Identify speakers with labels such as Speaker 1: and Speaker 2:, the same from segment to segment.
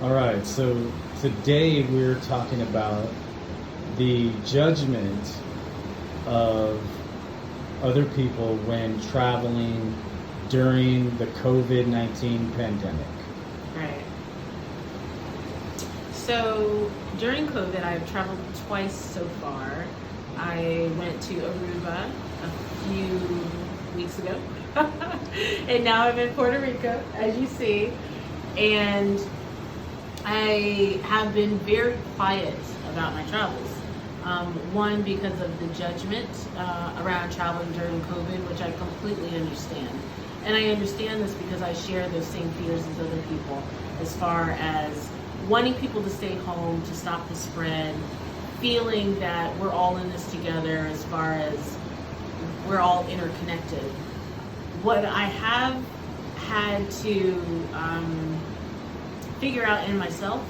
Speaker 1: All right, so today we're talking about the judgment of other people when traveling during the COVID-19 pandemic.
Speaker 2: Right. So during COVID, I've traveled twice so far. I went to Aruba a few weeks ago, and now I'm in Puerto Rico, as you see. And I have been very quiet about my travels. One, because of the judgment around traveling during COVID, which I completely understand. And I understand this because I share those same fears as other people, as far as wanting people to stay home, to stop the spread, feeling that we're all in this together as far as we're all interconnected. What I have had to figure out in myself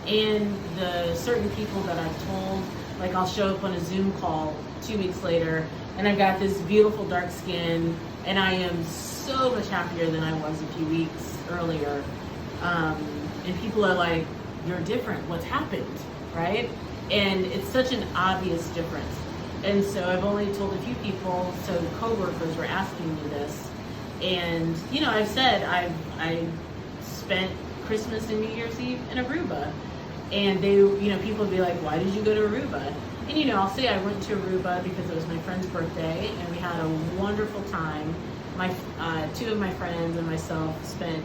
Speaker 2: and the certain people that I've told, like I'll show up on a Zoom call 2 weeks later and I've got this beautiful dark skin and I am so much happier than I was a few weeks earlier. And people are like, you're different, what's happened, right? And it's such an obvious difference. And so I've only told a few people, so coworkers were asking me this. And, you know, I've said I spent Christmas and New Year's Eve in Aruba. And they, you know, people would be like, why did you go to Aruba? And, you know, I'll say I went to Aruba because it was my friend's birthday and we had a wonderful time. Two of my friends and myself spent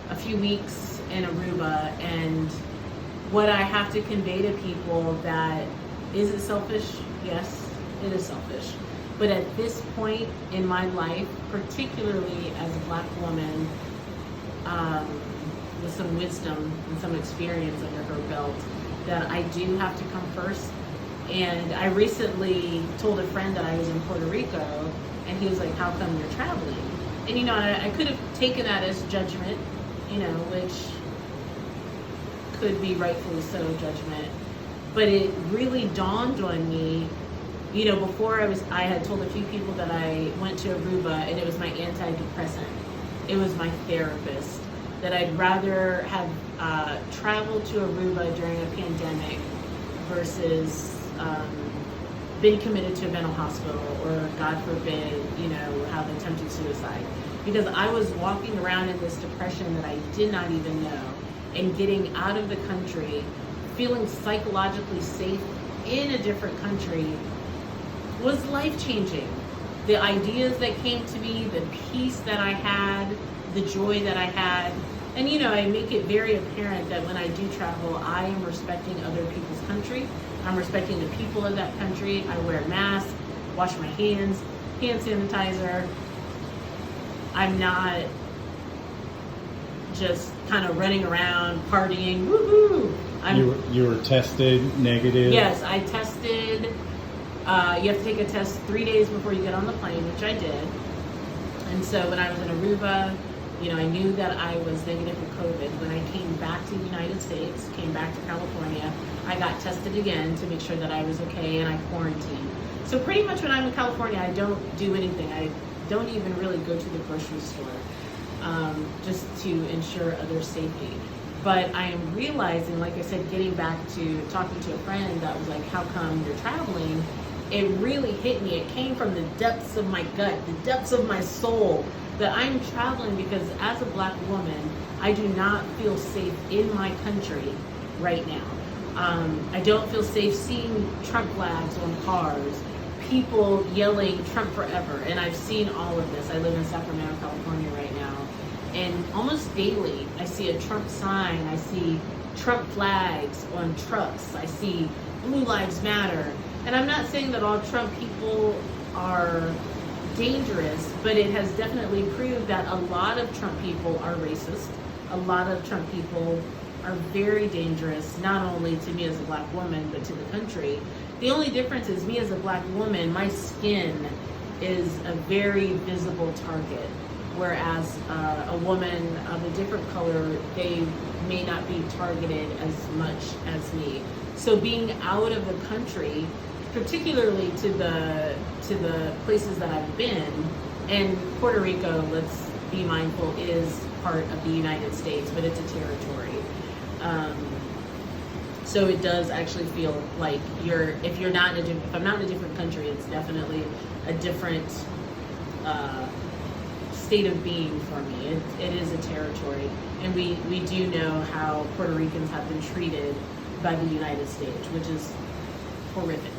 Speaker 2: a few weeks in Aruba, and what I have to convey to people that, is it selfish? Yes, it is selfish. But at this point in my life, particularly as a Black woman, with some wisdom and some experience under her belt, that I do have to come first. And I recently told a friend that I was in Puerto Rico, and he was like, how come you're traveling? And, you know, I could have taken that as judgment, you know, which could be rightfully so judgment. But it really dawned on me, you know, before I had told a few people that I went to Aruba and it was my antidepressant. It was my therapist. That I'd rather have traveled to Aruba during a pandemic versus been committed to a mental hospital or, God forbid, you know, have attempted suicide. Because I was walking around in this depression that I did not even know, and getting out of the country, feeling psychologically safe in a different country was life-changing. The ideas that came to me, the peace that I had, the joy that I had. And, you know, I make it very apparent that when I do travel, I am respecting other people's country. I'm respecting the people of that country. I wear a mask, wash my hands, hand sanitizer. I'm not just kind of running around partying, woohoo.
Speaker 1: You were tested negative?
Speaker 2: Yes, I tested. You have to take a test 3 days before you get on the plane, which I did. And so when I was in Aruba, you know, I knew that I was negative for COVID. When I came back to the United States, came back to California, I got tested again to make sure that I was okay, and I quarantined. So pretty much when I'm in California, I don't do anything. I don't even really go to the grocery store, just to ensure other safety. But I am realizing, like I said, getting back to talking to a friend that was like, how come you're traveling? It really hit me. It came from the depths of my gut, the depths of my soul, that I'm traveling because as a Black woman, I do not feel safe in my country right now. I don't feel safe seeing Trump flags on cars, people yelling Trump forever. And I've seen all of this. I live in Sacramento, California right now. And almost daily, I see a Trump sign. I see Trump flags on trucks. I see Blue Lives Matter. And I'm not saying that all Trump people are dangerous, but it has definitely proved that a lot of Trump people are racist. A lot of Trump people are very dangerous, not only to me as a Black woman, but to the country. The only difference is me as a Black woman, my skin is a very visible target, whereas a woman of a different color, they may not be targeted as much as me. So being out of the country, particularly to the places that I've been, and Puerto Rico, let's be mindful, is part of the United States, but it's a territory. Um, so it does actually feel like if I'm not in a different country, it's definitely a different state of being for me. It is a territory, and we do know how Puerto Ricans have been treated by the United States, which is horrific.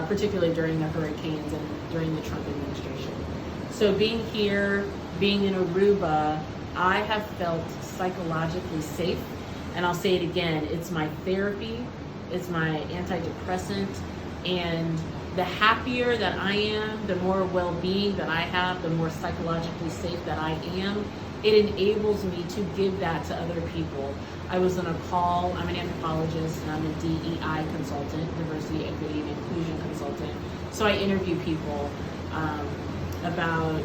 Speaker 2: Particularly during the hurricanes and during the Trump administration. So being here, being in Aruba, I have felt psychologically safe. And I'll say it again, it's my therapy, it's my antidepressant, and the happier that I am, the more well-being that I have, the more psychologically safe that I am, it enables me to give that to other people. I was on a call, I'm an anthropologist and I'm a DEI consultant, diversity, equity, and inclusion consultant. So I interview people about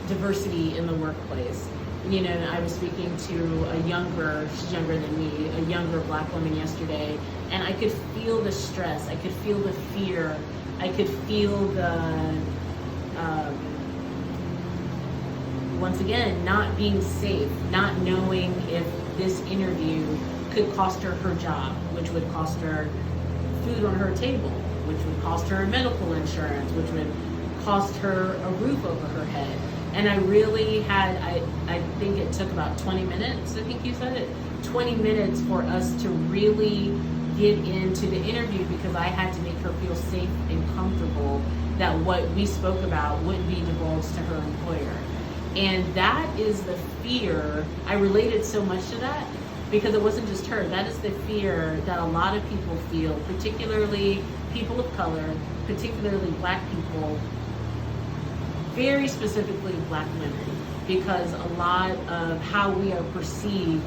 Speaker 2: diversity in the workplace. You know, I was speaking to she's younger than me, a younger Black woman yesterday, and I could feel the stress, I could feel the fear, I could feel the, once again, not being safe, not knowing if this interview could cost her her job, which would cost her food on her table, which would cost her medical insurance, which would cost her a roof over her head. And I really had, I think it took about 20 minutes, I think you said it, 20 minutes for us to really get into the interview, because I had to make her feel safe and comfortable that what we spoke about wouldn't be divulged to her employer. And that is the fear. I related so much to that because it wasn't just her. That is the fear that a lot of people feel, particularly people of color, particularly Black people, very specifically Black women, because a lot of how we are perceived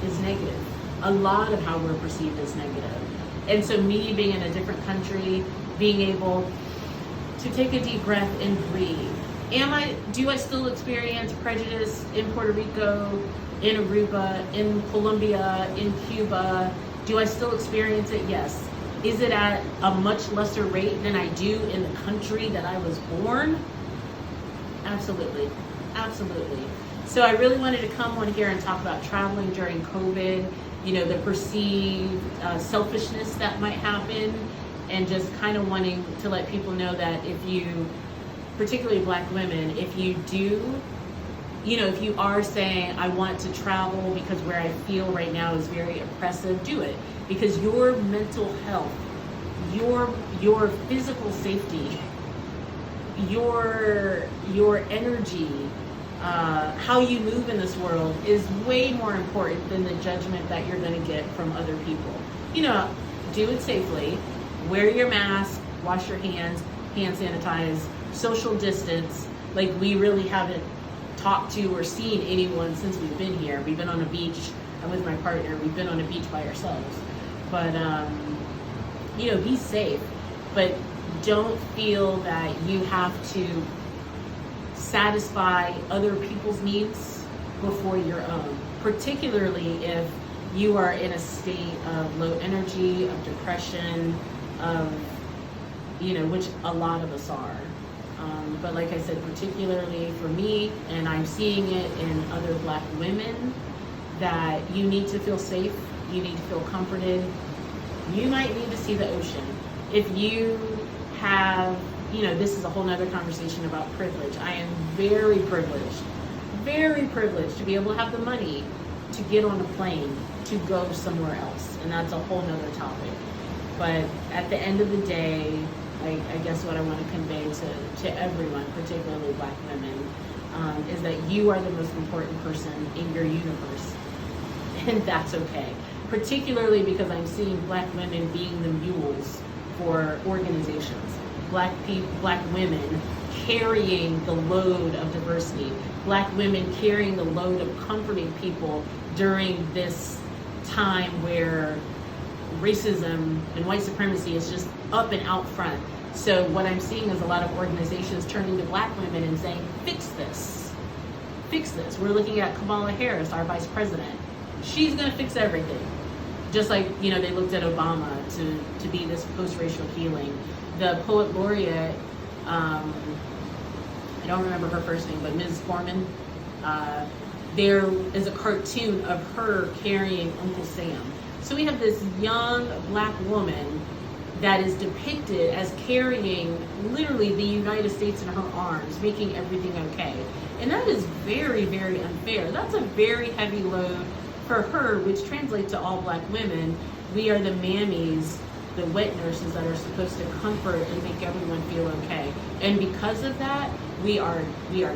Speaker 2: is negative. A lot of how we're perceived is negative. And so me being in a different country, being able to take a deep breath and breathe. Do I still experience prejudice in Puerto Rico, in Aruba, in Colombia, in Cuba? Do I still experience it? Yes. Is it at a much lesser rate than I do in the country that I was born? Absolutely. Absolutely. So I really wanted to come on here and talk about traveling during COVID, you know, the perceived selfishness that might happen, and just kind of wanting to let people know that if you, particularly Black women, if you do, you know, if you are saying, I want to travel because where I feel right now is very oppressive, do it. Because your mental health, your physical safety, your energy, how you move in this world is way more important than the judgment that you're going to get from other people. You know, do it safely, wear your mask, wash your hands, hand sanitize, social distance. Like, we really haven't talked to or seen anyone since we've been here. We've been on a beach. I'm with my partner. We've been on a beach by ourselves. But, you know, be safe. But don't feel that you have to satisfy other people's needs before your own, particularly if you are in a state of low energy, of depression, of, you know, which a lot of us are. But like I said, particularly for me, and I'm seeing it in other Black women, that you need to feel safe, you need to feel comforted. You might need to see the ocean. If you have, you know, this is a whole nother conversation about privilege. I am very privileged to be able to have the money to get on a plane to go somewhere else. And that's a whole nother topic. But at the end of the day, I guess what I want to convey to everyone, particularly Black women, is that you are the most important person in your universe. And that's okay. Particularly because I'm seeing Black women being the mules for organizations. Black women carrying the load of diversity. Black women carrying the load of comforting people during this time where racism and white supremacy is just up and out front. So what I'm seeing is a lot of organizations turning to Black women and saying, fix this. Fix this. We're looking at Kamala Harris, our vice president. She's going to fix everything. Just like, you know, they looked at Obama to be this post-racial healing. The poet laureate, I don't remember her first name, but Ms. Foreman, there is a cartoon of her carrying Uncle Sam. So we have this young black woman that is depicted as carrying literally the United States in her arms, making everything okay. And that is very, very unfair. That's a very heavy load for her, which translates to all black women. We are the mammies, the wet nurses that are supposed to comfort and make everyone feel okay. And because of that, we are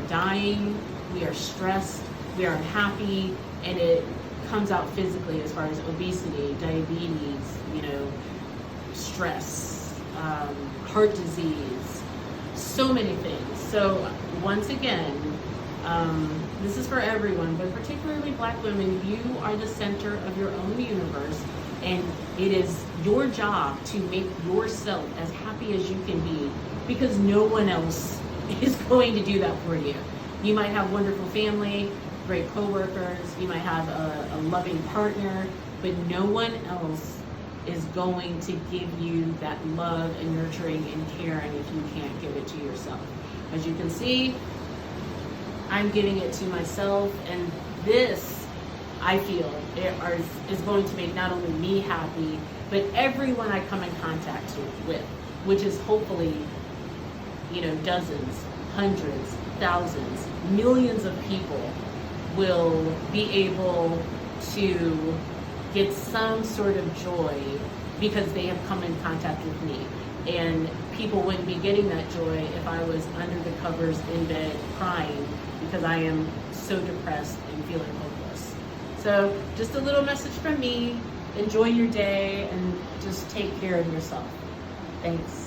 Speaker 2: dying, we are stressed, we are unhappy, and it comes out physically as far as obesity, diabetes, stress, heart disease, so many things. So once again, this is for everyone, but particularly black women. You are the center of your own universe, and it is your job to make yourself as happy as you can be, because no one else is going to do that for you. You might have wonderful family, great coworkers, you might have a loving partner, but no one else is going to give you that love and nurturing and caring if you can't give it to yourself. As you can see, I'm giving it to myself, and this, I feel, is going to make not only me happy, but everyone I come in contact with, which is hopefully, dozens, hundreds, thousands, millions of people will be able to get some sort of joy because they have come in contact with me. And people wouldn't be getting that joy if I was under the covers in bed crying because I am so depressed and feeling hopeless. So just a little message from me. Enjoy your day and just take care of yourself. Thanks.